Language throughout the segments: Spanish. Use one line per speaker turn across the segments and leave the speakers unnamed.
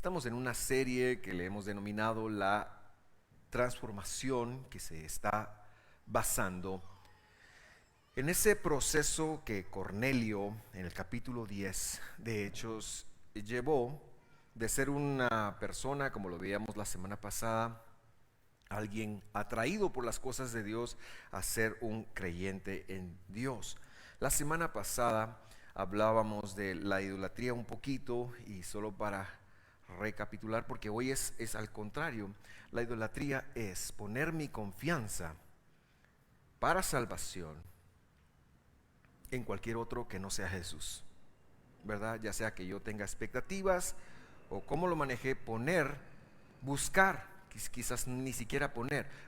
Estamos en una serie que le hemos denominado la transformación, que se está basando en ese proceso que Cornelio en el capítulo 10 de Hechos llevó de ser una persona, como lo veíamos la semana pasada, alguien atraído por las cosas de Dios, a ser un creyente en Dios. La semana pasada hablábamos de la idolatría un poquito, y solo para recapitular, porque hoy es al contrario. La idolatría es poner mi confianza para salvación en cualquier otro que no sea Jesús, ¿verdad? Ya sea que yo tenga expectativas o cómo lo manejé, buscar, quizás ni siquiera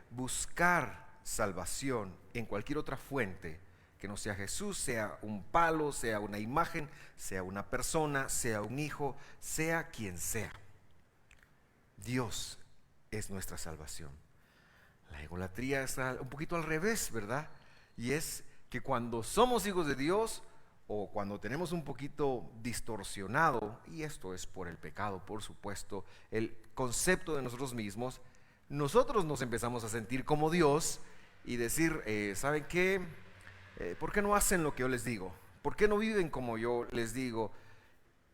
buscar salvación en cualquier otra fuente que no sea Jesús, sea un palo, sea una imagen, sea una persona, sea un hijo, sea quien sea. Dios es nuestra salvación. La idolatría está un poquito al revés, ¿verdad? Y es que cuando somos hijos de Dios, o cuando tenemos un poquito distorsionado, y esto es por el pecado, por supuesto, el concepto de nosotros mismos, nosotros nos empezamos a sentir como Dios y decir, ¿saben qué? ¿Por qué no hacen lo que yo les digo? ¿Por qué no viven como yo les digo?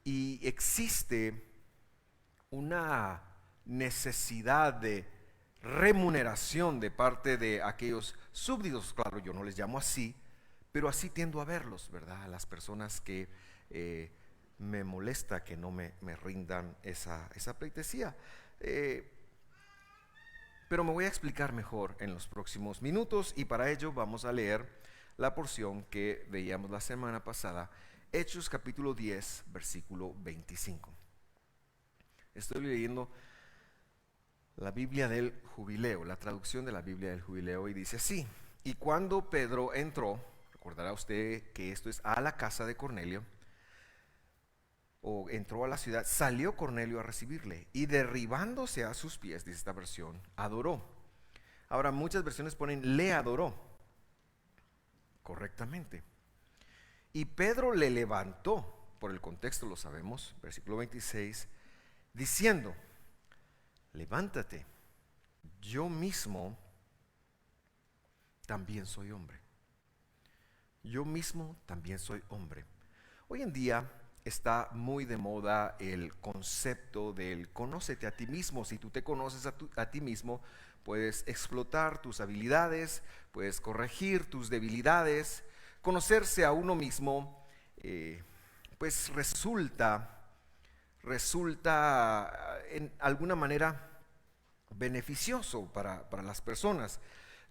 Y existe una necesidad de remuneración de parte de aquellos súbditos. Claro, yo no les llamo así, pero así tiendo a verlos, ¿verdad? A las personas que me molesta que no me rindan esa pleitesía. Pero me voy a explicar mejor en los próximos minutos, y para ello vamos a leer la porción que veíamos la semana pasada, Hechos capítulo 10, versículo 25. Estoy leyendo la Biblia del Jubileo, la traducción de la Biblia del Jubileo, y dice así: y cuando Pedro entró, recordará usted que esto es a la casa de Cornelio, o entró a la ciudad, salió Cornelio a recibirle, y derribándose a sus pies, dice esta versión, adoró. Ahora muchas versiones ponen le adoró, correctamente. Y Pedro le levantó, por el contexto lo sabemos, versículo 26, diciendo: levántate, yo mismo también soy hombre. Yo mismo también soy hombre. Hoy en día está muy de moda el concepto del conócete a ti mismo. Si tú te conoces a ti mismo, puedes explotar tus habilidades, puedes corregir tus debilidades. Conocerse a uno mismo, pues resulta en alguna manera beneficioso para las personas.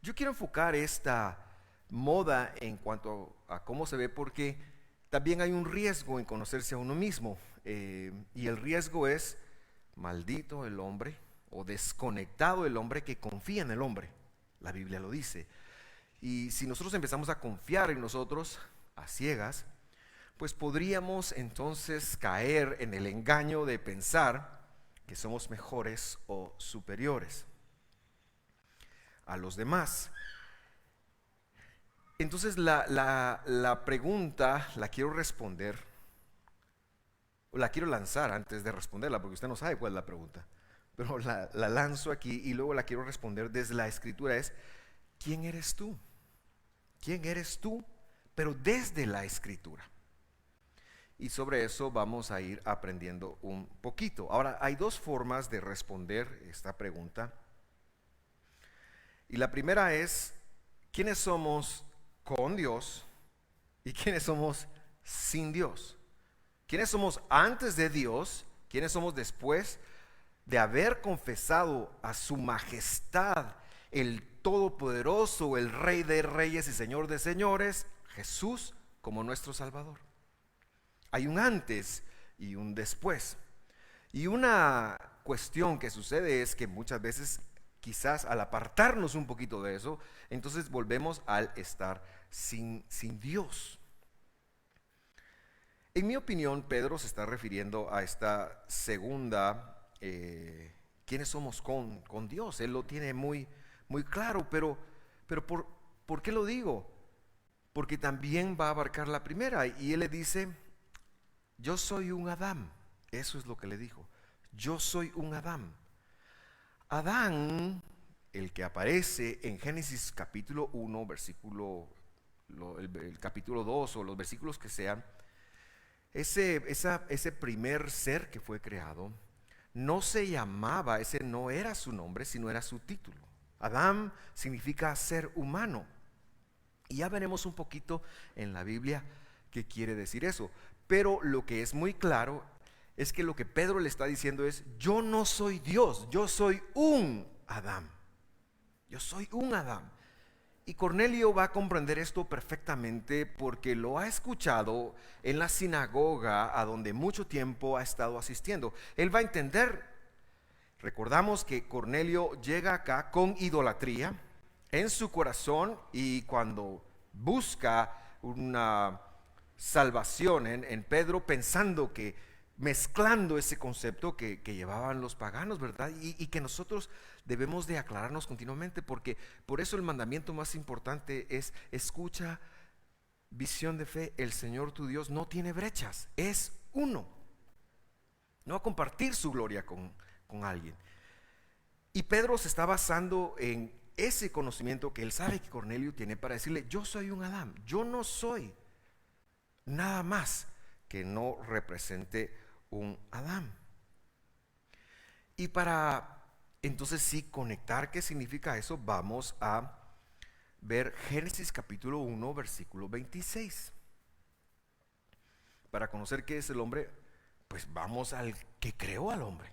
Yo quiero enfocar esta moda en cuanto a cómo se ve, porque también hay un riesgo en conocerse a uno mismo, y el riesgo es: maldito el hombre, o desconectado el hombre que confía en el hombre. La Biblia lo dice. Y si nosotros empezamos a confiar en nosotros a ciegas, pues podríamos entonces caer en el engaño de pensar que somos mejores o superiores a los demás. Entonces la pregunta la quiero responder, o la quiero lanzar antes de responderla, porque usted no sabe cuál es la pregunta, pero la lanzo aquí y luego la quiero responder desde la Escritura. Es: ¿quién eres tú? ¿Quién eres tú? Pero desde la Escritura. Y sobre eso vamos a ir aprendiendo un poquito. Ahora, hay dos formas de responder esta pregunta. Y la primera es: ¿quiénes somos con Dios y quiénes somos sin Dios? ¿Quiénes somos antes de Dios? ¿Quiénes somos después de haber confesado a su majestad, el Todopoderoso, el Rey de Reyes y Señor de Señores, Jesús, como nuestro Salvador? Hay un antes y un después. Y una cuestión que sucede es que muchas veces, quizás al apartarnos un poquito de eso, entonces volvemos al estar sin Dios. En mi opinión, Pedro se está refiriendo a esta segunda, ¿quiénes somos con Dios? Él lo tiene muy, muy claro, pero ¿por qué lo digo? Porque también va a abarcar la primera, y él le dice: yo soy un Adán. Eso es lo que le dijo: Yo soy un Adán. Adán, el que aparece en Génesis capítulo 1, el capítulo 2 o los versículos que sean, ese primer ser que fue creado, no se llamaba, ese no era su nombre, sino era su título. Adán significa ser humano. Y ya veremos un poquito en la Biblia qué quiere decir eso. Pero lo que es muy claro es que lo que Pedro le está diciendo es: yo no soy Dios, yo soy un Adán. Yo soy un Adán. Y Cornelio va a comprender esto perfectamente porque lo ha escuchado en la sinagoga a donde mucho tiempo ha estado asistiendo. Él va a entender. Recordamos que Cornelio llega acá con idolatría en su corazón, y cuando busca una salvación en Pedro, pensando que, mezclando ese concepto que llevaban los paganos, ¿verdad? Y que nosotros debemos de aclararnos continuamente, porque por eso el mandamiento más importante es: escucha, visión de fe, el Señor tu Dios no tiene brechas, es uno. No va a compartir su gloria con alguien. Y Pedro se está basando en ese conocimiento que él sabe que Cornelio tiene para decirle: yo soy un Adán, yo no soy nada más que no represente un Adán. Y para entonces sí conectar qué significa eso, vamos a ver Génesis capítulo 1 versículo 26. Para conocer qué es el hombre, pues vamos al que creó al hombre.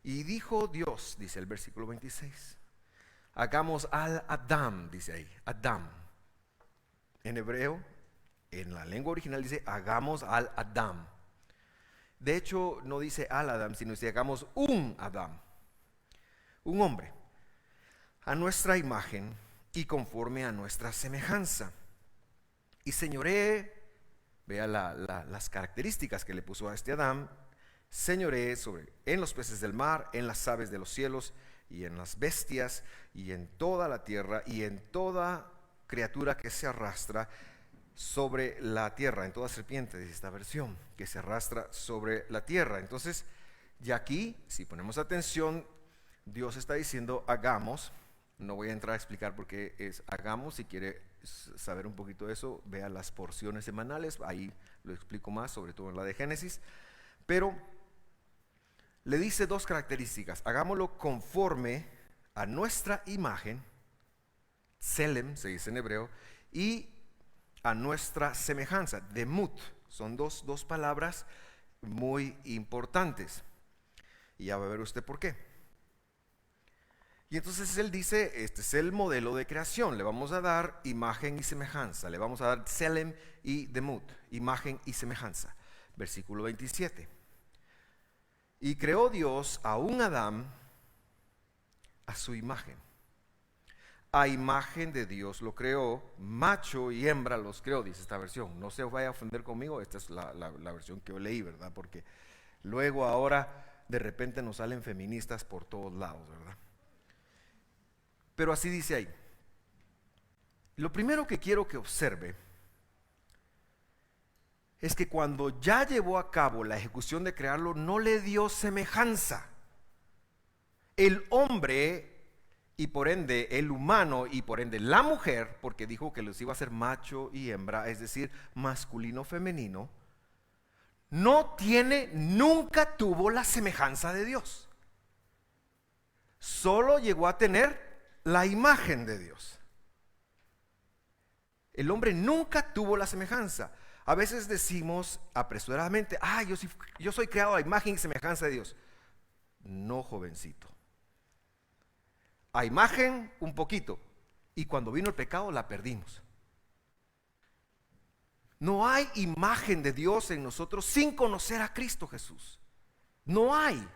Y dijo Dios, dice el versículo 26, hagamos al Adán, dice ahí, Adán. En hebreo, en la lengua original dice: hagamos al Adán. De hecho, no dice al Adán, sino dice: hagamos un Adán, un hombre, a nuestra imagen y conforme a nuestra semejanza. Y señoree, vea las características que le puso a este Adán: señoree en los peces del mar, en las aves de los cielos, y en las bestias, y en toda la tierra, y en toda criatura que se arrastra sobre la tierra, en toda serpiente, dice esta versión, que se arrastra sobre la tierra. Entonces, ya aquí, si ponemos atención, Dios está diciendo hagamos. No voy a entrar a explicar por qué es hagamos. Si quiere saber un poquito de eso, vea las porciones semanales, ahí lo explico más, sobre todo en la de Génesis. Pero le dice dos características: hagámoslo conforme a nuestra imagen, Selem se dice en hebreo, y a nuestra semejanza, demut. Son dos palabras muy importantes, y ya va a ver usted por qué. Y entonces él dice: este es el modelo de creación, le vamos a dar imagen y semejanza, le vamos a dar Selem y demut, imagen y semejanza. Versículo 27. Y creó Dios a un Adán a su imagen. A imagen de Dios lo creó, macho y hembra los creó, dice esta versión. No se vaya a ofender conmigo, esta es la versión que yo leí, ¿verdad? Porque luego ahora de repente nos salen feministas por todos lados, ¿verdad? Pero así dice ahí. Lo primero que quiero que observe es que cuando ya llevó a cabo la ejecución de crearlo, no le dio semejanza. El hombre, y por ende el humano, y por ende la mujer, porque dijo que los iba a hacer macho y hembra, es decir, masculino, femenino, nunca tuvo la semejanza de Dios. Solo llegó a tener la imagen de Dios. El hombre nunca tuvo la semejanza. A veces decimos apresuradamente: yo soy creado a imagen y semejanza de Dios. No, jovencito. A imagen un poquito, y cuando vino el pecado la perdimos. No hay imagen de Dios en nosotros sin conocer a Cristo Jesús. No hay.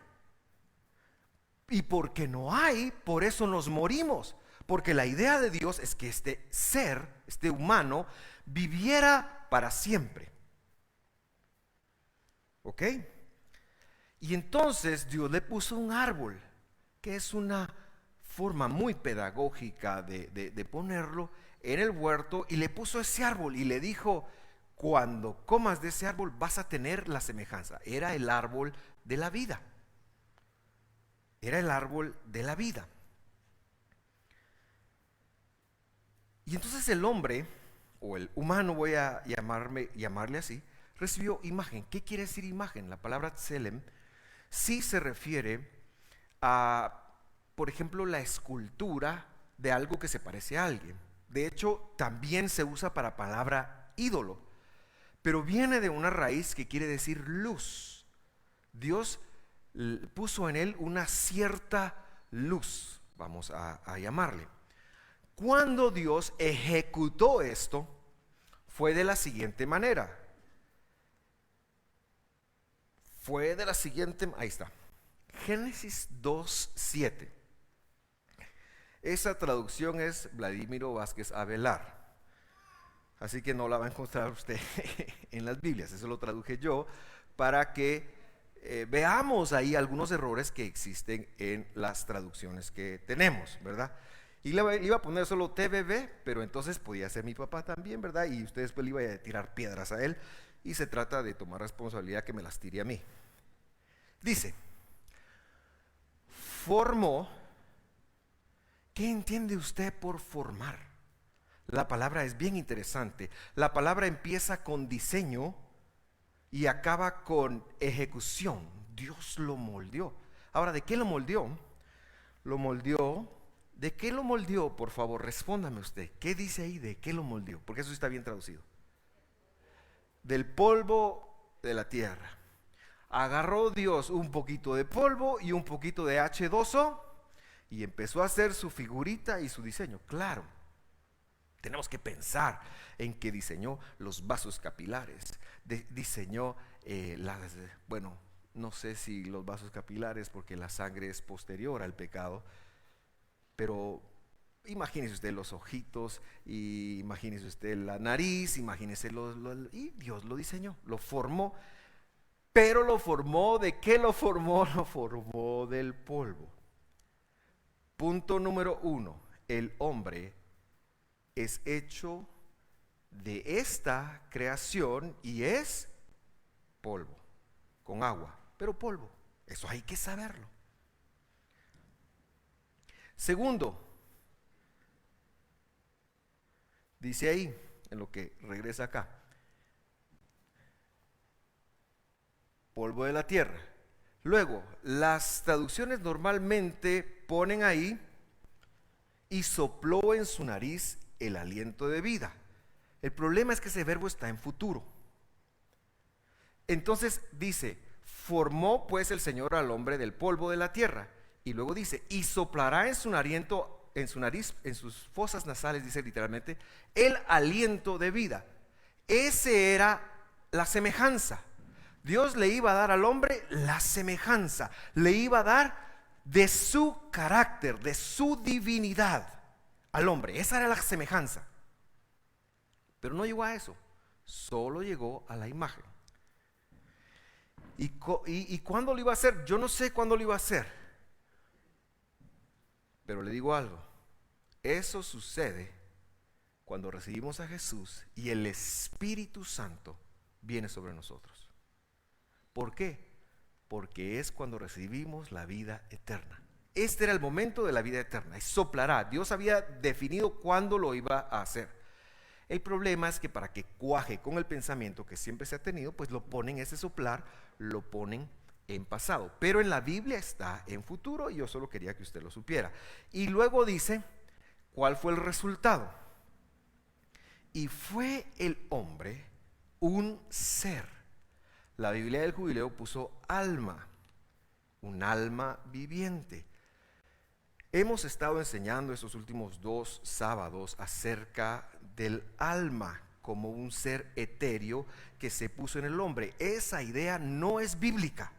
Y porque no hay, por eso nos morimos. Porque la idea de Dios es que este ser, este humano, viviera para siempre. ¿Ok? Y entonces Dios le puso un árbol, que es una forma muy pedagógica de ponerlo en el huerto, y le puso ese árbol y le dijo: cuando comas de ese árbol vas a tener la semejanza. Era el árbol de la vida. Era el árbol de la vida. Y entonces el hombre, o el humano, voy a llamarle así, recibió imagen. ¿Qué quiere decir imagen? La palabra tselem sí se refiere a, por ejemplo, la escultura de algo que se parece a alguien. De hecho, también se usa para palabra ídolo, pero viene de una raíz que quiere decir luz. Dios puso en él una cierta luz, vamos a llamarle. Cuando Dios ejecutó esto, fue de la siguiente manera. Ahí está. Génesis 2:7. Esa traducción es Vladimiro Vázquez Avelar. Así que no la va a encontrar usted en las Biblias. Eso lo traduje yo para que veamos ahí algunos errores que existen en las traducciones que tenemos, ¿verdad? Y le iba a poner solo TVV, pero entonces podía ser mi papá también, ¿verdad? Y usted después le iba a tirar piedras a él. Y se trata de tomar responsabilidad que me las tire a mí. Dice, formó. ¿Qué entiende usted por formar? La palabra es bien interesante. La palabra empieza con diseño y acaba con ejecución. Dios lo moldeó. Ahora, ¿de qué lo moldeó? Lo moldeó. ¿De qué lo moldeó? Por favor, respóndame usted. ¿Qué dice ahí? ¿De qué lo moldeó? Porque eso está bien traducido. Del polvo de la tierra. Agarró Dios un poquito de polvo y un poquito de H2O y empezó a hacer su figurita y su diseño. Claro, tenemos que pensar en que diseñó los vasos capilares, diseñó bueno, no sé si los vasos capilares porque la sangre es posterior al pecado, pero imagínese usted los ojitos, y imagínese usted la nariz, imagínese y Dios lo diseñó, lo formó, pero lo formó, ¿de qué lo formó? Lo formó del polvo. Punto número 1, el hombre es hecho de esta creación y es polvo, con agua, pero polvo, eso hay que saberlo. Segundo, dice ahí, en lo que regresa acá, polvo de la tierra. Luego, las traducciones normalmente ponen ahí, y sopló en su nariz el aliento de vida. El problema es que ese verbo está en futuro. Entonces dice, formó pues el Señor al hombre del polvo de la tierra. Y luego dice, y soplará en su nariz, en sus fosas nasales, dice literalmente, el aliento de vida. Ese era la semejanza. Dios le iba a dar al hombre la semejanza, le iba a dar de su carácter, de su divinidad al hombre. Esa era la semejanza. Pero no llegó a eso, solo llegó a la imagen. ¿Y cuándo lo iba a hacer? Yo no sé cuándo lo iba a hacer. Pero le digo algo, eso sucede cuando recibimos a Jesús y el Espíritu Santo viene sobre nosotros. ¿Por qué? Porque es cuando recibimos la vida eterna. Este era el momento de la vida eterna, y soplará. Dios había definido cuándo lo iba a hacer. El problema es que para que cuaje con el pensamiento que siempre se ha tenido, pues lo ponen, ese soplar, lo ponen en pasado. Pero en la Biblia está en futuro, y yo solo quería que usted lo supiera. Y luego dice, ¿cuál fue el resultado? Y fue el hombre un ser. La Biblia del Jubileo puso alma, un alma viviente. Hemos estado enseñando estos últimos 2 sábados acerca del alma como un ser etéreo que se puso en el hombre. Esa idea no es bíblica.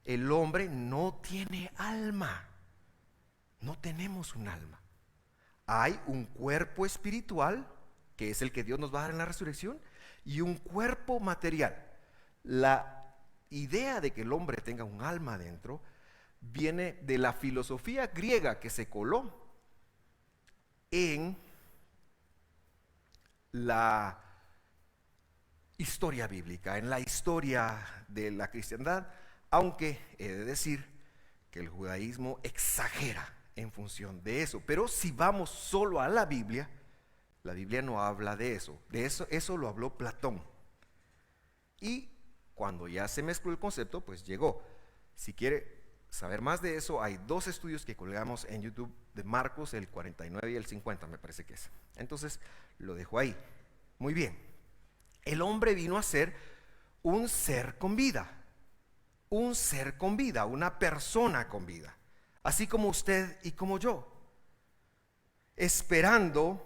El hombre no tiene alma. No tenemos un alma. Hay un cuerpo espiritual, que es el que Dios nos va a dar en la resurrección, y un cuerpo material. La idea de que el hombre tenga un alma dentro viene de la filosofía griega que se coló en la historia bíblica, en la historia de la cristiandad, aunque he de decir que el judaísmo exagera en función de eso. Pero si vamos solo a la Biblia no habla de eso. Eso lo habló Platón. Y cuando ya se mezcló el concepto, pues llegó. Si quiere saber más de eso, hay 2 estudios que colgamos en YouTube de Marcos, el 49 y el 50, me parece que es. Entonces, lo dejo ahí. Muy bien. El hombre vino a ser un ser con vida. Un ser con vida, una persona con vida. Así como usted y como yo. Esperando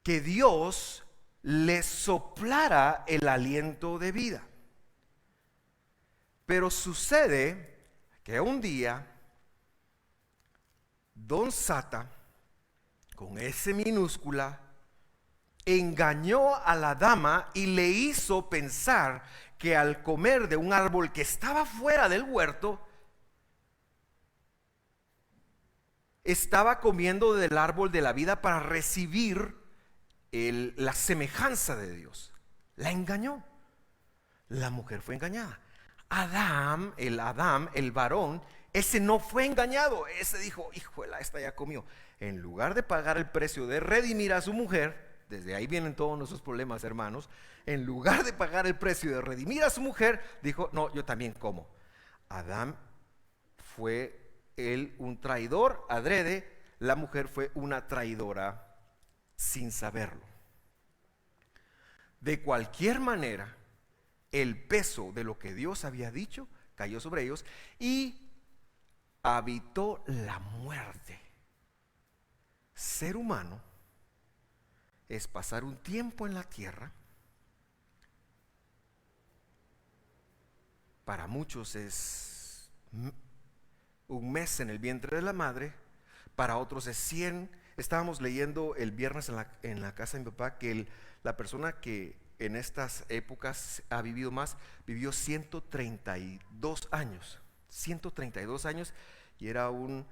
que Dios le soplara el aliento de vida. Pero sucede que un día Don Sata, con S minúscula, engañó a la dama y le hizo pensar que al comer de un árbol que estaba fuera del huerto, estaba comiendo del árbol de la vida para recibir la semejanza de Dios. La engañó. La mujer fue engañada. El varón, ese no fue engañado. Ese dijo, híjole, esta ya comió. En lugar de pagar el precio de redimir a su mujer, desde ahí vienen todos nuestros problemas, hermanos. En lugar de pagar el precio de redimir a su mujer, dijo, no, yo también como. Adán fue él un traidor adrede, la mujer fue una traidora sin saberlo. De cualquier manera, el peso de lo que Dios había dicho cayó sobre ellos y habitó la muerte. Ser humano es pasar un tiempo en la tierra. Para muchos es un mes en el vientre de la madre, para otros es 100. Estábamos leyendo el viernes en la casa de mi papá que la persona que en estas épocas ha vivido más, vivió 132 años. 132 años y era un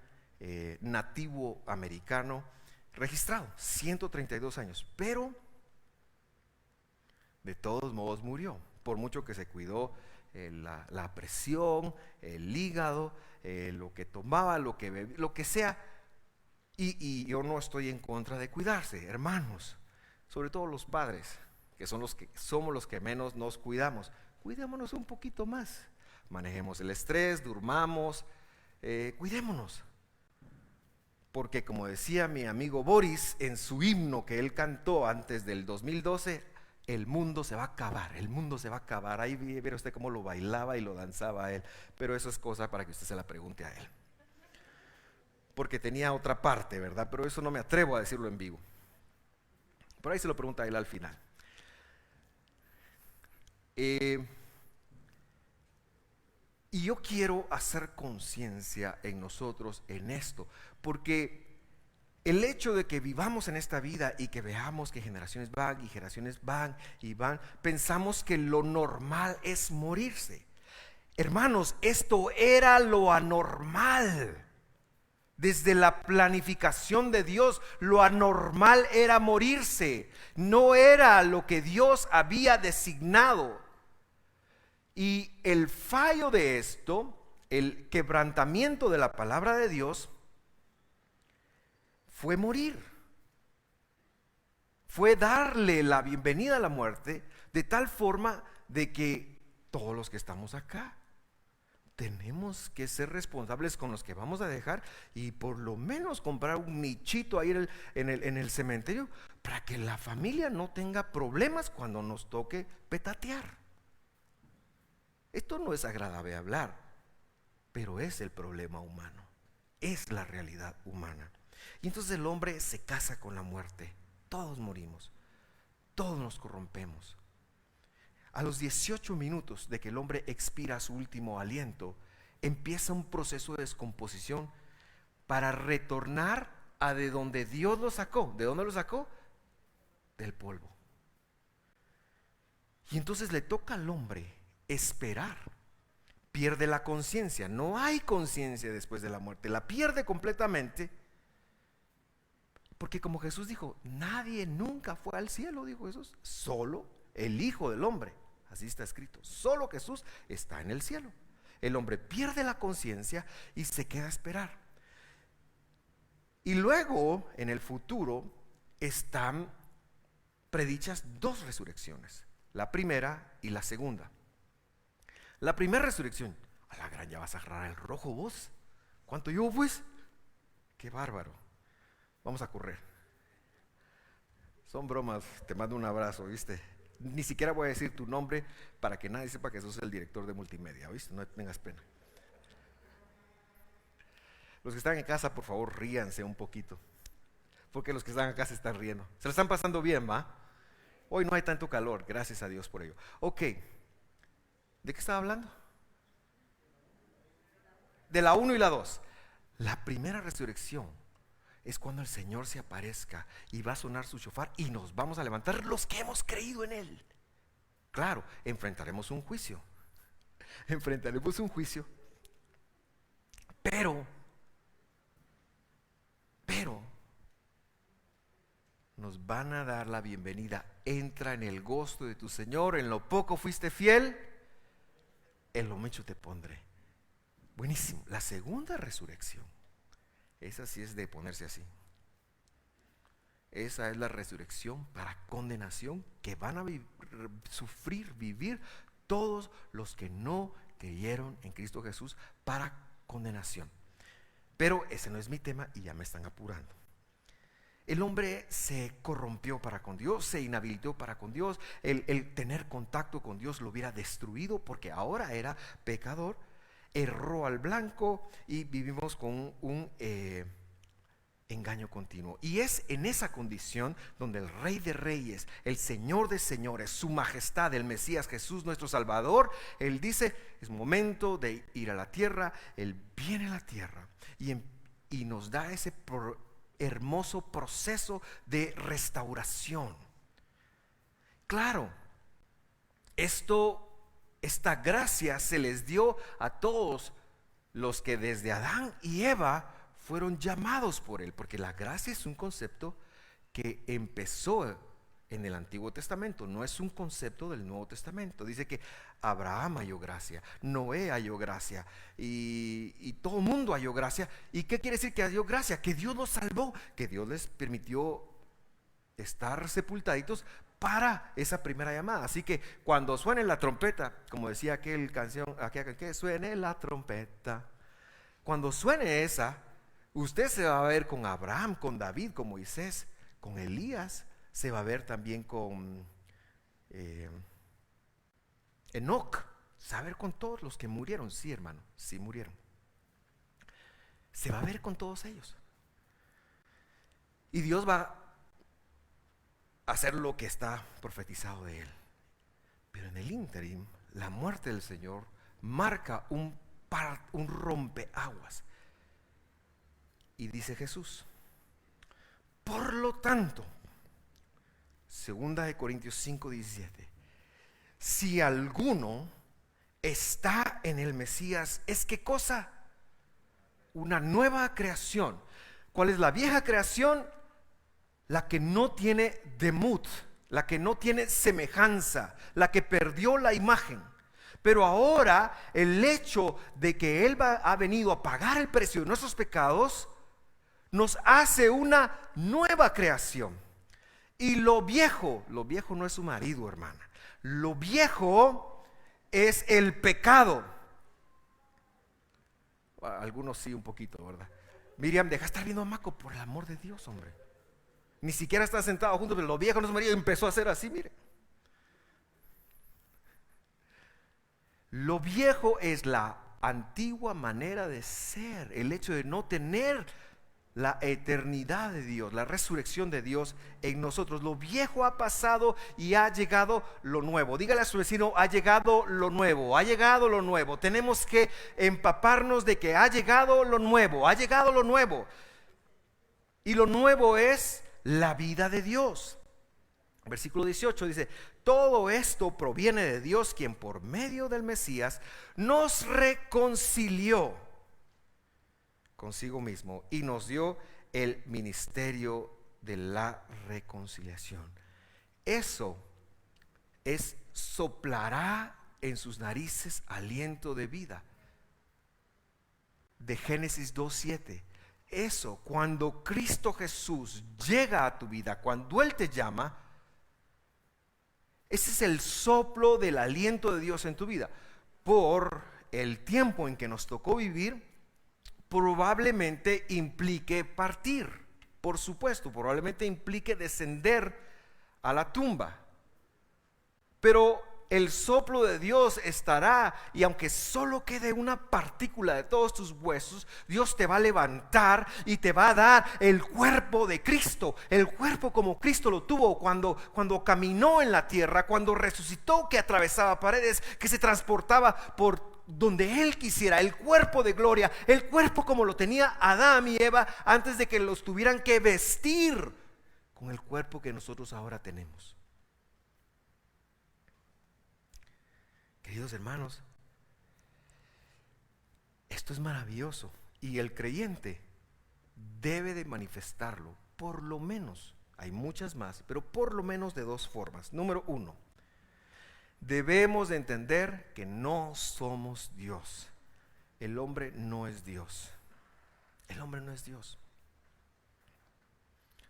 nativo americano registrado. 132 años. Pero de todos modos murió. Por mucho que se cuidó la presión, el hígado, lo que tomaba, lo que bebía, lo que sea. Y yo no estoy en contra de cuidarse, hermanos, sobre todo los padres, que somos los que menos nos cuidamos. Cuidémonos un poquito más, manejemos el estrés, durmamos, cuidémonos. Porque como decía mi amigo Boris en su himno que él cantó antes del 2012, el mundo se va a acabar, el mundo se va a acabar. Ahí ve usted cómo lo bailaba y lo danzaba a él, pero eso es cosa para que usted se la pregunte a él. Porque tenía otra parte, ¿verdad? Pero eso no me atrevo a decirlo en vivo. Por ahí se lo pregunta a él al final. Y yo quiero hacer conciencia en nosotros en esto, porque el hecho de que vivamos en esta vida y que veamos que generaciones van y generaciones van y van, pensamos que lo normal es morirse. Hermanos, esto era lo anormal. Desde la planificación de Dios, lo anormal era morirse. No era lo que Dios había designado. Y el fallo de esto, el quebrantamiento de la palabra de Dios, fue morir. Fue darle la bienvenida a la muerte, de tal forma de que todos los que estamos acá tenemos que ser responsables con los que vamos a dejar y por lo menos comprar un nichito ahí en el cementerio para que la familia no tenga problemas cuando nos toque petatear. Esto no es agradable hablar, pero es el problema humano, es la realidad humana. Y entonces el hombre se casa con la muerte. Todos morimos, todos nos corrompemos. A los 18 minutos de que el hombre expira su último aliento, empieza un proceso de descomposición para retornar a de donde Dios lo sacó. ¿De dónde lo sacó? Del polvo. Y entonces le toca al hombre esperar. Pierde la conciencia. No hay conciencia después de la muerte. La pierde completamente. Porque como Jesús dijo, nadie nunca fue al cielo, dijo Jesús, solo el Hijo del Hombre. Así está escrito, solo Jesús está en el cielo. El hombre pierde la conciencia y se queda a esperar. Y luego, en el futuro, están predichas dos resurrecciones, la primera y la segunda. La primera resurrección, a la gran, ya vas a agarrar el rojo vos. ¿Cuánto llevo pues? Qué bárbaro. Vamos a correr. Son bromas, te mando un abrazo, ¿viste? Ni siquiera voy a decir tu nombre para que nadie sepa que sos el director de multimedia, ¿viste? No tengas pena. Los que están en casa, por favor, ríanse un poquito, porque los que están acá se están riendo. Se lo están pasando bien, ¿va? Hoy no hay tanto calor, gracias a Dios por ello. Ok, ¿de qué estaba hablando? De la 1 y la 2. La primera resurrección es cuando el Señor se aparezca y va a sonar su shofar y nos vamos a levantar los que hemos creído en Él. Claro, enfrentaremos un juicio. Enfrentaremos un juicio. Pero nos van a dar la bienvenida. Entra en el gozo de tu Señor. En lo poco fuiste fiel, en lo mucho te pondré. Buenísimo. La segunda resurrección, esa sí es de ponerse así. Esa es la resurrección para condenación que van a vivir todos los que no creyeron en Cristo Jesús, para condenación. Pero ese no es mi tema y ya me están apurando. El hombre se corrompió para con Dios, se inhabilitó para con Dios. El tener contacto con Dios lo hubiera destruido, porque ahora era pecador. Erró al blanco y vivimos con un engaño continuo. Y es en esa condición donde el Rey de Reyes, el Señor de Señores, su majestad, el Mesías Jesús nuestro Salvador, Él dice: es momento de ir a la tierra. Él viene a la tierra y nos da ese hermoso proceso de restauración. Claro, esta gracia se les dio a todos los que desde Adán y Eva fueron llamados por Él, porque la gracia es un concepto que empezó en el Antiguo Testamento, no es un concepto del Nuevo Testamento. Dice que Abraham halló gracia, Noé halló gracia y todo el mundo halló gracia. ¿Y qué quiere decir que halló gracia? Que Dios los salvó, que Dios les permitió estar sepultaditos para esa primera llamada. Así que cuando suene la trompeta, como decía aquella canción, que suene la trompeta, cuando suene esa, usted se va a ver con Abraham, con David, con Moisés, con Elías. Se va a ver también con Enoc. Se va a ver con todos los que murieron. Sí, hermano, sí murieron. Se va a ver con todos ellos. Y Dios va a hacer lo que está profetizado de Él. Pero en el ínterin, la muerte del Señor marca un rompeaguas. Y dice Jesús: por lo tanto, Segunda de Corintios 5:17, si alguno está en el Mesías, ¿es qué cosa? Una nueva creación. ¿Cuál es la vieja creación? La que no tiene demut, la que no tiene semejanza, la que perdió la imagen. Pero ahora el hecho de que Él ha venido a pagar el precio de nuestros pecados nos hace una nueva creación. Y lo viejo no es su marido, hermana. Lo viejo es el pecado. Algunos sí, un poquito, ¿verdad? Miriam, deja de estar viendo a Maco, por el amor de Dios, hombre. Ni siquiera está sentado juntos, pero lo viejo no es su marido. Empezó a hacer así, mire. Lo viejo es la antigua manera de ser, el hecho de no tener la eternidad de Dios, la resurrección de Dios en nosotros. Lo viejo ha pasado y ha llegado lo nuevo. Dígale a su vecino: ha llegado lo nuevo, ha llegado lo nuevo. Tenemos que empaparnos de que ha llegado lo nuevo, ha llegado lo nuevo. Y lo nuevo es la vida de Dios. Versículo 18 dice: todo esto proviene de Dios, quien por medio del Mesías nos reconcilió consigo mismo y nos dio el ministerio de la reconciliación. Eso es: soplará en sus narices aliento de vida. de Génesis 2:7. Eso, cuando Cristo Jesús llega a tu vida, cuando Él te llama, ese es el soplo del aliento de Dios en tu vida. Por el tiempo en que nos tocó vivir, probablemente implique partir, por supuesto, probablemente implique descender a la tumba. Pero el soplo de Dios estará, y aunque solo quede una partícula de todos tus huesos, Dios te va a levantar y te va a dar el cuerpo de Cristo, el cuerpo como Cristo lo tuvo cuando caminó en la tierra, cuando resucitó, que atravesaba paredes, que se transportaba por donde Él quisiera, el cuerpo de gloria, el cuerpo como lo tenía Adán y Eva antes de que los tuvieran que vestir con el cuerpo que nosotros ahora tenemos. Queridos hermanos, esto es maravilloso y el creyente debe de manifestarlo, por lo menos, hay muchas más, pero por lo menos de dos formas. Número uno, debemos de entender que no somos Dios. El hombre no es Dios. El hombre no es Dios.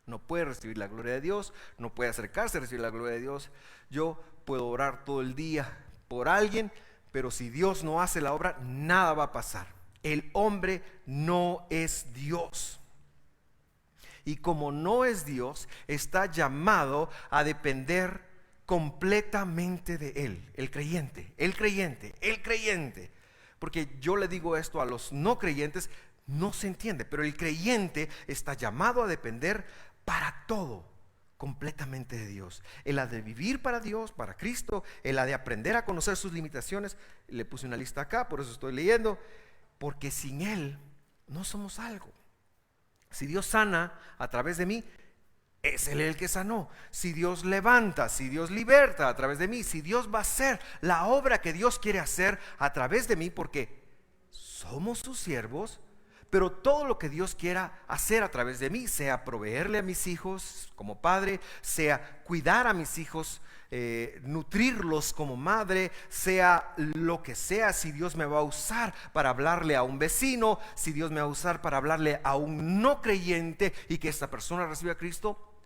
No puede recibir la gloria de Dios, no puede acercarse a recibir la gloria de Dios. Yo puedo orar todo el día por alguien, pero si Dios no hace la obra, nada va a pasar. El hombre no es Dios. Y como no es Dios, está llamado a depender completamente de Él. El creyente. Porque yo le digo esto a los no creyentes, no se entiende, pero el creyente está llamado a depender para todo completamente de Dios. Él ha de vivir para Dios, para Cristo. Él ha de aprender a conocer sus limitaciones. Le puse una lista acá, por eso estoy leyendo. Porque sin Él no somos algo. Si Dios sana a través de mí, es Él el que sanó. Si Dios levanta, si Dios liberta a través de mí, si Dios va a hacer la obra que Dios quiere hacer a través de mí, porque somos sus siervos. Pero todo lo que Dios quiera hacer a través de mí, sea proveerle a mis hijos como padre, sea cuidar a mis hijos, nutrirlos como madre, sea lo que sea, si Dios me va a usar para hablarle a un vecino, si Dios me va a usar para hablarle a un no creyente y que esta persona reciba a Cristo,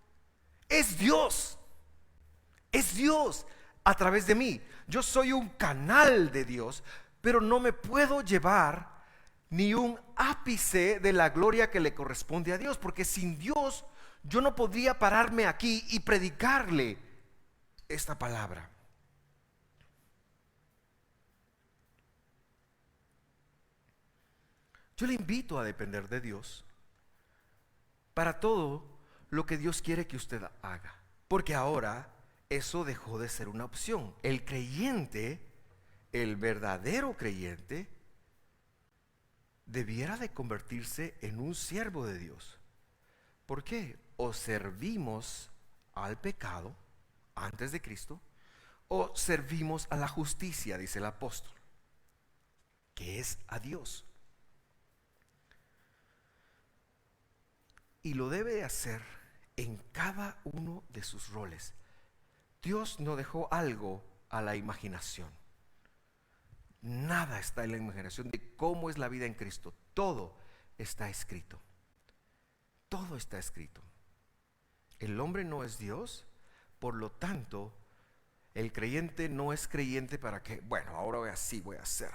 es Dios a través de mí. Yo soy un canal de Dios, pero no me puedo llevar ni un ápice de la gloria que le corresponde a Dios, porque sin Dios yo no podría pararme aquí y predicarle esta palabra. Yo le invito a depender de Dios para todo lo que Dios quiere que usted haga, porque ahora eso dejó de ser una opción. El creyente, el verdadero creyente, debiera de convertirse en un siervo de Dios. ¿Por qué? O servimos al pecado antes de Cristo, o servimos a la justicia, dice el apóstol, que es a Dios. Y lo debe hacer en cada uno de sus roles. Dios no dejó algo a la imaginación. Nada está en la imaginación de cómo es la vida en Cristo. Todo está escrito. Todo está escrito. El hombre no es Dios, por lo tanto, el creyente no es creyente para que, bueno, ahora voy a hacer.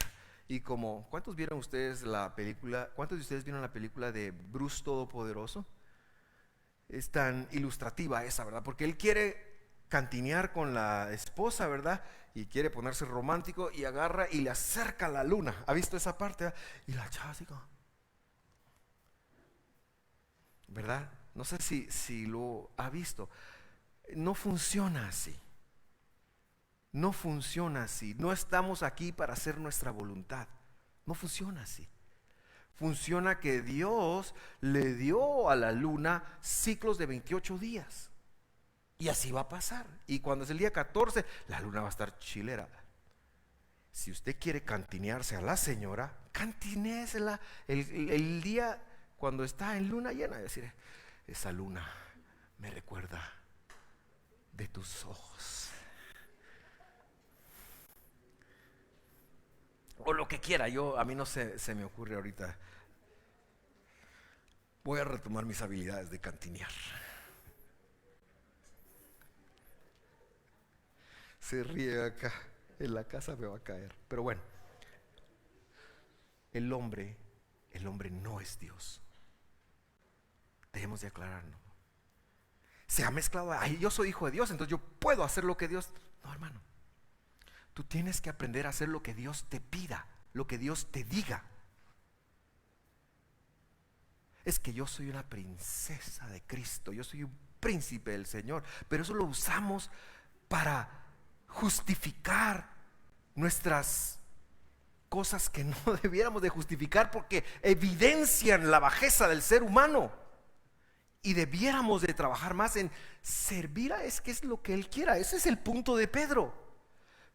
Y como, ¿cuántos vieron ustedes la película? ¿Cuántos de ustedes vieron la película de Bruce Todopoderoso? Es tan ilustrativa esa, ¿verdad? Porque él quiere cantinear con la esposa, ¿verdad? Y quiere ponerse romántico y agarra y le acerca la luna. ¿Ha visto esa parte? ¿Verdad? Y la chava así como, ¿verdad? No sé si lo ha visto. No funciona así. No funciona así. No estamos aquí para hacer nuestra voluntad. No funciona así. Funciona que Dios le dio a la luna ciclos de 28 días. Y así va a pasar. Y cuando es el día 14, la luna va a estar chilera. Si usted quiere cantinearse a la señora, cantinéesela el día cuando está en luna llena. Es decir, esa luna me recuerda de tus ojos. O lo que quiera. A mí no se me ocurre ahorita Voy a retomar mis habilidades de cantinear. Se ríe acá, en la casa me va a caer. Pero bueno, el hombre no es Dios. Debemos de aclararlo. Se ha mezclado, ay, yo soy hijo de Dios, entonces yo puedo hacer lo que Dios. No, hermano. Tú tienes que aprender a hacer lo que Dios te pida, lo que Dios te diga. Es que yo soy una princesa de Cristo, yo soy un príncipe del Señor, pero eso lo usamos para justificar nuestras cosas que no debiéramos de justificar, porque evidencian la bajeza del ser humano. Y debiéramos de trabajar más en servir a es que es lo que Él quiera. Ese es el punto de Pedro.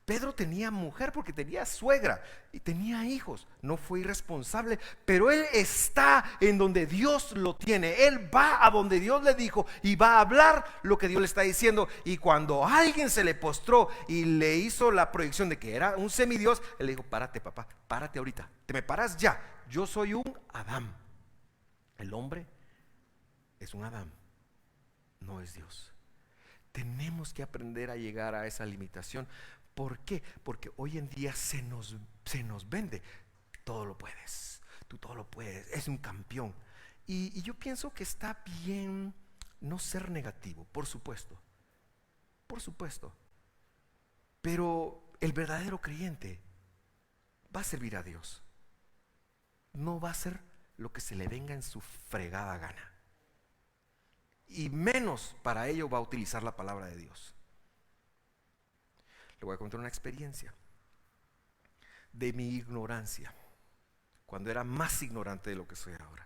Pedro tenía mujer porque tenía suegra y tenía hijos. No fue irresponsable, pero él está en donde Dios lo tiene. Él va a donde Dios le dijo y va a hablar lo que Dios le está diciendo. Y cuando alguien se le postró y le hizo la proyección de que era un semidios, él le dijo: párate, papá, párate ahorita, te me paras ya. Yo soy un Adán. El hombre es un Adán, no es Dios. Tenemos que aprender a llegar a esa limitación. ¿Por qué? Porque hoy en día se nos vende: todo lo puedes, tú todo lo puedes, es un campeón. Y yo pienso que está bien no ser negativo, por supuesto, pero el verdadero creyente va a servir a Dios, no va a hacer lo que se le venga en su fregada gana, y menos para ello va a utilizar la palabra de Dios. Le voy a contar una experiencia de mi ignorancia, cuando era más ignorante de lo que soy ahora.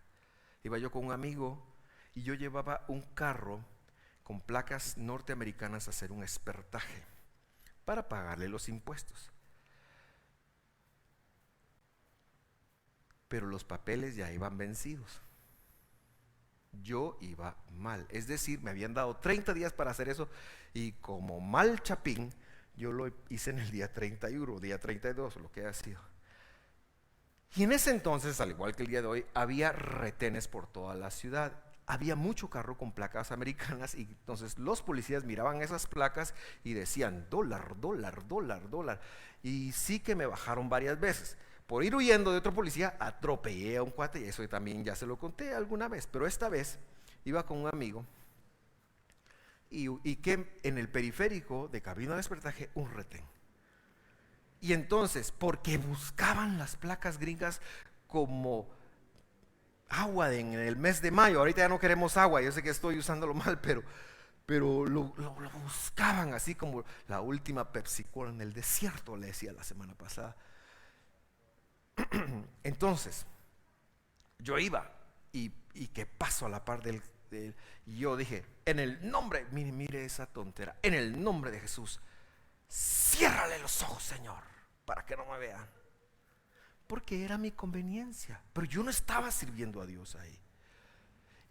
Iba yo con un amigo y yo llevaba un carro con placas norteamericanas a hacer un expertaje para pagarle los impuestos. Pero los papeles ya iban vencidos. Yo iba mal, es decir, me habían dado 30 días para hacer eso, y como mal chapín, yo lo hice en el día 31, día 32, lo que haya sido. Y en ese entonces, al igual que el día de hoy, había retenes por toda la ciudad. Había mucho carro con placas americanas, y entonces los policías miraban esas placas y decían: dólar, dólar, dólar, dólar. Y sí que me bajaron varias veces. Por ir huyendo de otro policía, atropellé a un cuate, y eso también ya se lo conté alguna vez. Pero esta vez iba con un amigo, y que en el periférico de camino de expertaje, un retén. Y entonces, porque buscaban las placas gringas como agua en el mes de mayo, ahorita ya no queremos agua, yo sé que estoy usándolo mal, pero lo buscaban así como la última Pepsi Cola en el desierto, le decía la semana pasada. Entonces, yo iba y que paso a la par del y yo dije: en el nombre, mire esa tontera, en el nombre de Jesús, ciérrale los ojos, Señor, para que no me vean. Porque era mi conveniencia, pero yo no estaba sirviendo a Dios ahí.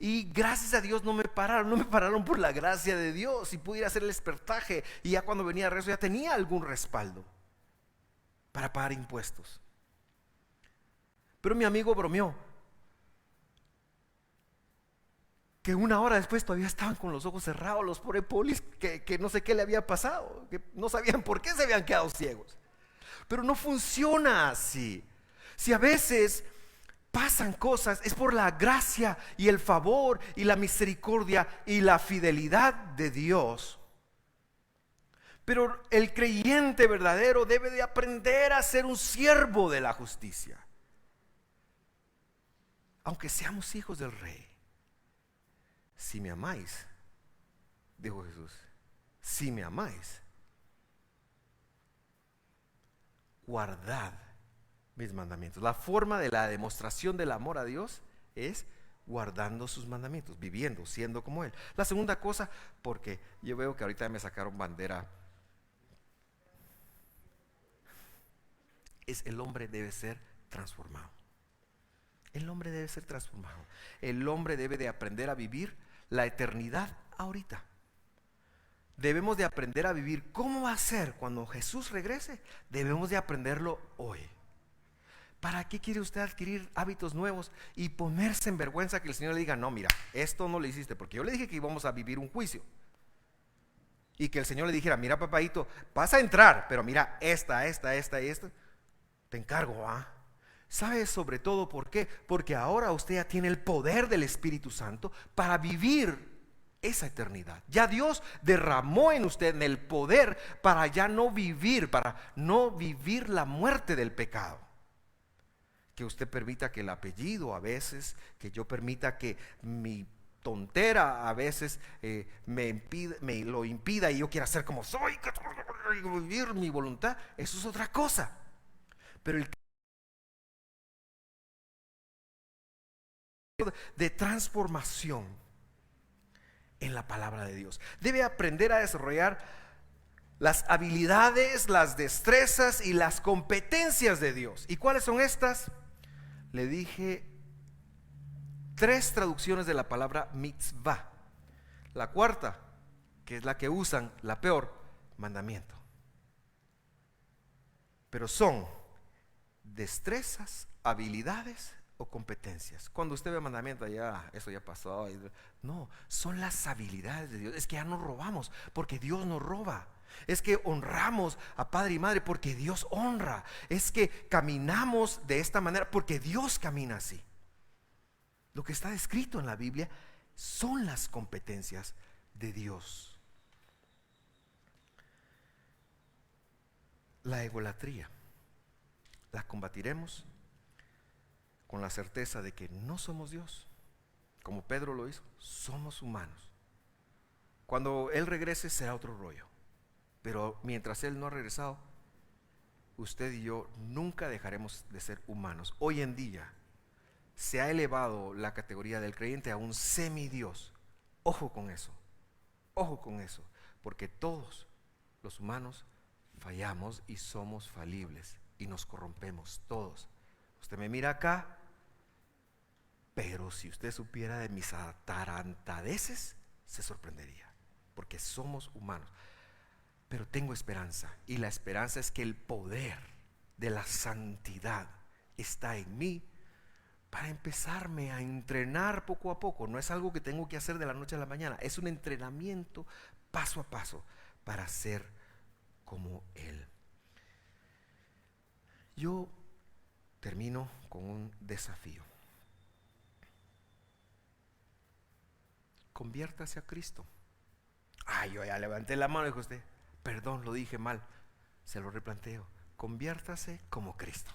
Y gracias a Dios no me pararon por la gracia de Dios, y pude ir a hacer el expertaje, y ya cuando venía a regreso ya tenía algún respaldo para pagar impuestos. Pero mi amigo bromeó que una hora después todavía estaban con los ojos cerrados los pobres polis, que no sé qué le había pasado, que no sabían por qué se habían quedado ciegos. Pero no funciona así. Si a veces pasan cosas, es por la gracia y el favor y la misericordia y la fidelidad de Dios. Pero el creyente verdadero debe de aprender a ser un siervo de la justicia, aunque seamos hijos del Rey. Si me amáis, dijo Jesús, si me amáis, guardad mis mandamientos. La forma de la demostración del amor a Dios es guardando sus mandamientos, viviendo, siendo como Él. La segunda cosa, porque yo veo que ahorita me sacaron bandera, es: el hombre debe ser transformado. El hombre debe ser transformado. El hombre debe de aprender a vivir la eternidad ahorita. Debemos de aprender a vivir. ¿Cómo va a ser cuando Jesús regrese? Debemos de aprenderlo hoy. ¿Para qué quiere usted adquirir hábitos nuevos y ponerse en vergüenza que el Señor le diga, no, mira, esto no lo hiciste? Porque yo le dije que íbamos a vivir un juicio. Y que el Señor le dijera, mira, papadito, vas a entrar, pero mira, esta. Te encargo, ¿ah? ¿Sabe sobre todo por qué? Porque ahora usted ya tiene el poder del Espíritu Santo para vivir esa eternidad. Ya Dios derramó en usted el poder para ya no vivir, para no vivir la muerte del pecado. Que usted permita que el apellido a veces, que yo permita que mi tontera a veces me lo impida y yo quiera ser como soy, vivir mi voluntad, eso es otra cosa. Pero el de transformación en la palabra de Dios debe aprender a desarrollar las habilidades, las destrezas y las competencias de Dios. ¿Y cuáles son estas? Le dije 3 traducciones de la palabra mitzvah. La cuarta, que es la que usan, la peor, mandamiento. Pero son destrezas, habilidades o competencias. Cuando usted ve mandamiento, ya, eso ya pasó. No, son las habilidades de Dios. Es que ya no robamos, porque Dios no roba. Es que honramos a padre y madre porque Dios honra. Es que caminamos de esta manera porque Dios camina así. Lo que está escrito en la Biblia son las competencias de Dios. La egolatría la combatiremos con la certeza de que no somos Dios, como Pedro lo hizo. Somos humanos. Cuando Él regrese será otro rollo. Pero mientras Él no ha regresado, usted y yo nunca dejaremos de ser humanos. Hoy en día se ha elevado la categoría del creyente a un semidios. Ojo con eso, porque todos los humanos fallamos y somos falibles y nos corrompemos todos. Usted me mira acá, pero si usted supiera de mis atarantadeces, se sorprendería, porque somos humanos. Pero tengo esperanza, y la esperanza es que el poder de la santidad está en mí para empezarme a entrenar poco a poco. No es algo que tengo que hacer de la noche a la mañana, es un entrenamiento paso a paso para ser como Él. Yo termino con un desafío. Conviértase a Cristo. Yo ya levanté la mano, dijo usted. Perdón, lo dije mal. Se lo replanteo. Conviértase como Cristo.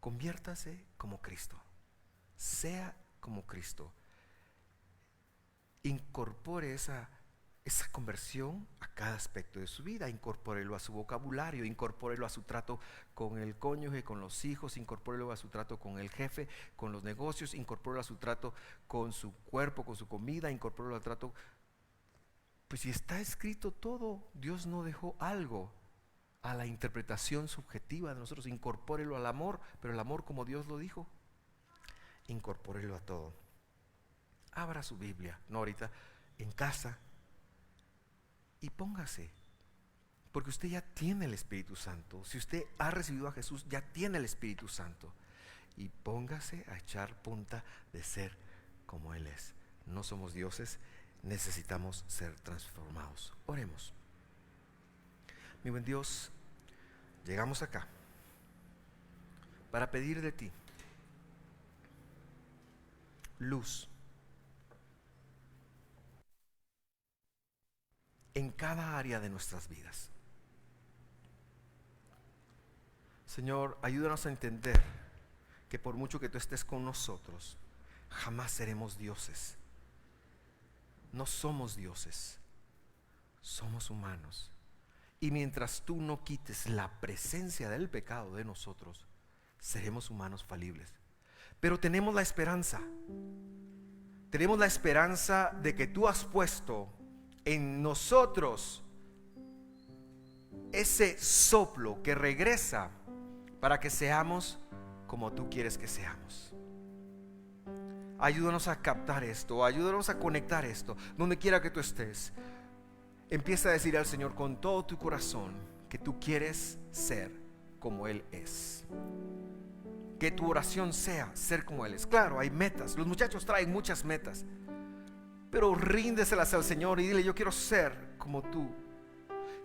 Conviértase como Cristo. Sea como Cristo. Incorpore esa conversión a cada aspecto de su vida. Incorpórelo a su vocabulario, incorpórelo a su trato con el cónyuge, con los hijos, incorpórelo a su trato con el jefe, con los negocios, incorpórelo a su trato con su cuerpo, con su comida, incorpórelo al trato. Pues si está escrito todo, Dios no dejó algo a la interpretación subjetiva de nosotros. Incorpórelo al amor, pero el amor como Dios lo dijo, incorpórelo a todo. Abra su Biblia, no ahorita, en casa, y póngase, porque usted ya tiene el Espíritu Santo. Si usted ha recibido a Jesús, ya tiene el Espíritu Santo, y póngase a echar punta de ser como Él es. No somos dioses, necesitamos ser transformados. Oremos. Mi buen Dios, llegamos acá para pedir de ti luz en cada área de nuestras vidas. Señor, ayúdanos a entender que por mucho que tú estés con nosotros, jamás seremos dioses. No somos dioses, somos humanos. Y mientras tú no quites la presencia del pecado de nosotros, seremos humanos falibles. Pero tenemos la esperanza de que tú has puesto en nosotros ese soplo que regresa para que seamos como tú quieres que seamos. Ayúdanos a captar esto, ayúdanos a conectar esto. Donde quiera que tú estés, empieza a decir al Señor con todo tu corazón que tú quieres ser como Él es. Que tu oración sea ser como Él es. Claro, hay metas. Los muchachos traen muchas metas, pero ríndeselas al Señor y dile: yo quiero ser como tú.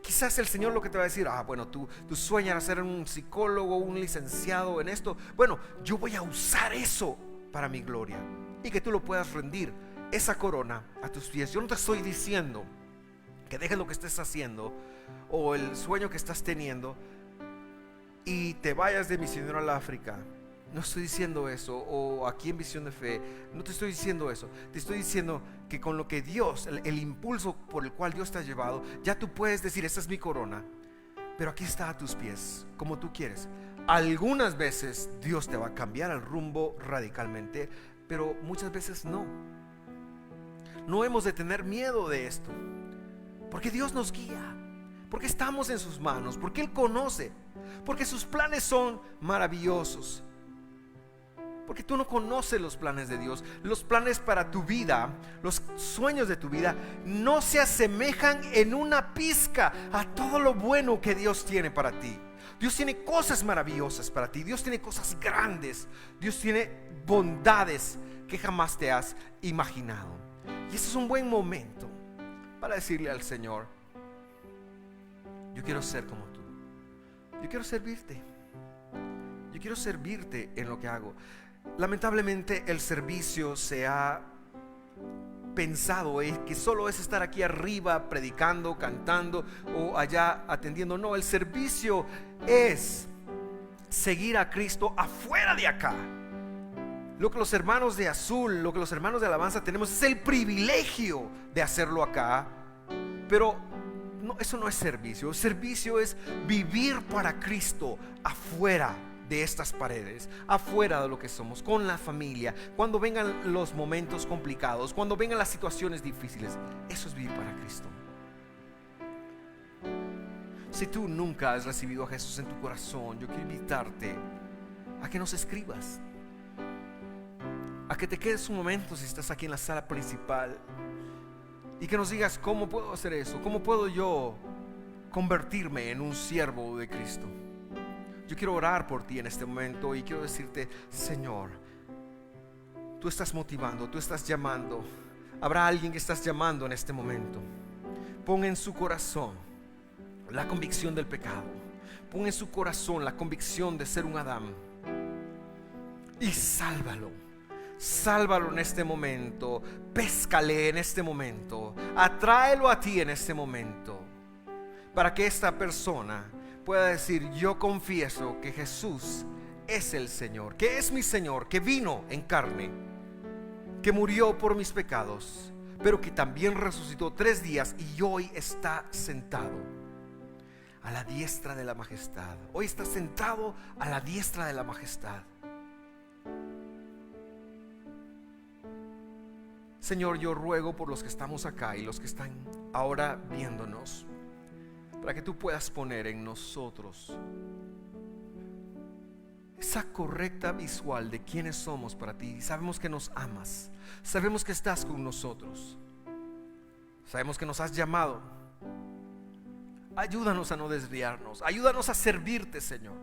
Quizás el Señor lo que te va a decir: bueno, tú sueñas ser un psicólogo, un licenciado en esto. Bueno, yo voy a usar eso para mi gloria. Y que tú lo puedas rendir, esa corona, a tus pies. Yo no te estoy diciendo que dejes lo que estés haciendo o el sueño que estás teniendo y te vayas de misionero al África. No estoy diciendo eso. O aquí en Visión de Fe, no te estoy diciendo eso. Te estoy diciendo que con lo que Dios, el impulso por el cual Dios te ha llevado, ya tú puedes decir: esta es mi corona, pero aquí está a tus pies, como tú quieres. Algunas veces Dios te va a cambiar el rumbo radicalmente, pero muchas veces no. No hemos de tener miedo de esto, porque Dios nos guía, porque estamos en sus manos, porque Él conoce, porque sus planes son maravillosos. Porque tú no conoces los planes de Dios. Los planes para tu vida, los sueños de tu vida, no se asemejan en una pizca a todo lo bueno que Dios tiene para ti. Dios tiene cosas maravillosas para ti. Dios tiene cosas grandes. Dios tiene bondades que jamás te has imaginado. Y ese es un buen momento para decirle al Señor: yo quiero ser como tú. Yo quiero servirte. Yo quiero servirte en lo que hago. Lamentablemente el servicio se ha pensado que solo es estar aquí arriba predicando, cantando o allá atendiendo. No, el servicio es seguir a Cristo afuera de acá. Lo que los hermanos de azul, lo que los hermanos de alabanza tenemos es el privilegio de hacerlo acá. Pero no, eso no es servicio. El servicio es vivir para Cristo afuera de estas paredes, afuera de lo que somos, con la familia, cuando vengan los momentos complicados, cuando vengan las situaciones difíciles. Eso es vivir para Cristo. Si tú nunca has recibido a Jesús en tu corazón, yo quiero invitarte a que nos escribas, a que te quedes un momento si estás aquí en la sala principal y que nos digas: ¿cómo puedo hacer eso? ¿Cómo puedo yo convertirme en un siervo de Cristo? Yo quiero orar por ti en este momento y quiero decirte: Señor, tú estás motivando, tú estás llamando. Habrá alguien que estás llamando en este momento. Pon en su corazón la convicción del pecado. Pon en su corazón la convicción de ser un Adán. Y sálvalo. Sálvalo en este momento. Péscale en este momento. Atráelo a ti en este momento, para que esta persona pueda decir: yo confieso que Jesús es el Señor, que es mi Señor, que vino en carne, que murió por mis pecados, pero que también resucitó 3 días y hoy está sentado a la diestra de la majestad. Hoy está sentado a la diestra de la majestad. Señor, yo ruego por los que estamos acá y los que están ahora viéndonos, para que tú puedas poner en nosotros esa correcta visual de quiénes somos para ti. Sabemos que nos amas, sabemos que estás con nosotros, sabemos que nos has llamado. Ayúdanos a no desviarnos, ayúdanos a servirte, Señor.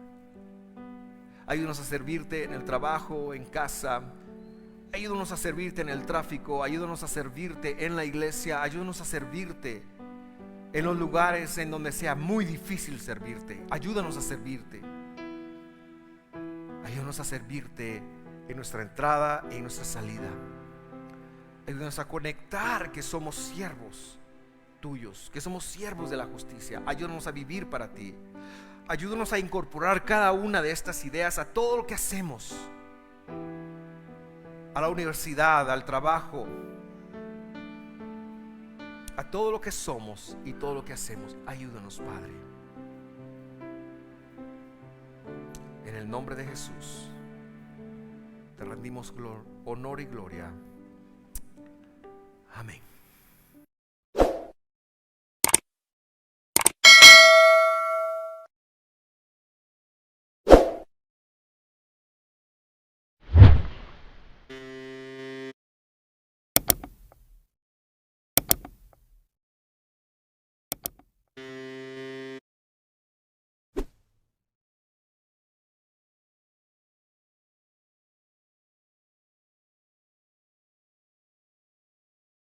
Ayúdanos a servirte en el trabajo, en casa. Ayúdanos a servirte en el tráfico. Ayúdanos a servirte en la iglesia. Ayúdanos a servirte en los lugares en donde sea muy difícil servirte. Ayúdanos a servirte. Ayúdanos a servirte en nuestra entrada y en nuestra salida. Ayúdanos a conectar que somos siervos tuyos, que somos siervos de la justicia. Ayúdanos a vivir para ti. Ayúdanos a incorporar cada una de estas ideas a todo lo que hacemos, a la universidad, al trabajo, a todo lo que somos y todo lo que hacemos. Ayúdanos, Padre. En el nombre de Jesús te rendimos honor y gloria. Amén.